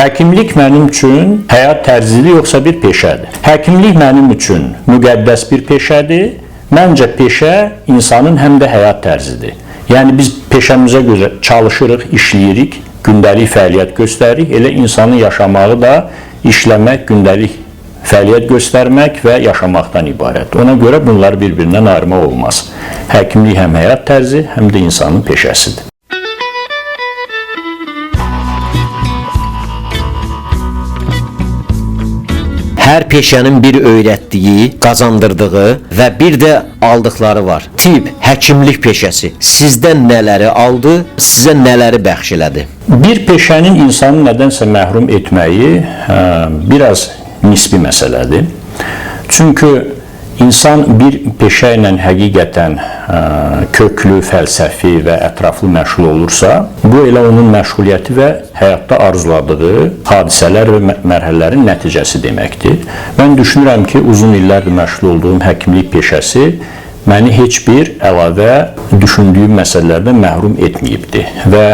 Həkimlik mənim üçün həyat tərzidir, yoxsa bir peşədir? Həkimlik mənim üçün müqəddəs bir peşədir. Məncə peşə insanın həm də həyat tərzidir. Yəni biz peşəmizə görə çalışırıq, işləyirik, gündəlik fəaliyyət göstəririk. Elə insanın yaşamağı da işləmək, gündəlik fəaliyyət göstərmək və yaşamaqdan ibarət. Ona görə bunları bir-birindən ayırmaq olmaz. Həkimlik həm həyat tərzi, həm də insanın peşəsidir. Hər peşənin bir öyrətdiyi, qazandırdığı və bir də aldıqları var. Tibb, həkimlik peşəsi sizdən nələri aldı, sizə nələri bəxş elədi? Bir peşənin insanı nədənsə məhrum etməyi biraz nisbi məsələdir. Çünki insan bir peşə ilə həqiqətən köklü, fəlsəfi və ətraflı məşğul olursa, bu elə onun məşğuliyyəti və həyatda arzuladığı hadisələr və mərhələlərin nəticəsi deməkdir. Mən düşünürəm ki, uzun illərdir məşğul olduğum həkimlik peşəsi məni heç bir əlavə düşündüyüm məsələlərdən məhrum etməyibdir. Və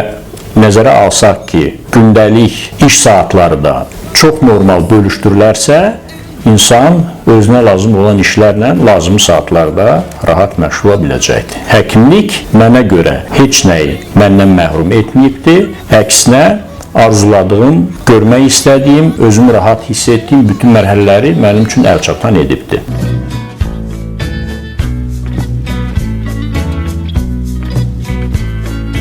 nəzərə alsaq ki, gündəlik iş saatları da çox normal bölüşdürülərsə, İnsan özünə lazım olan işlərlə lazımi saatlarda rahat məşğul ola biləcəkdir. Həkimlik mənə görə heç nəyi məndən məhrum etməyibdir. Əksinə, arzuladığım, görmək istədiyim, özümü rahat hiss etdiyim bütün mərhələləri mənim üçün əlçatan edibdir.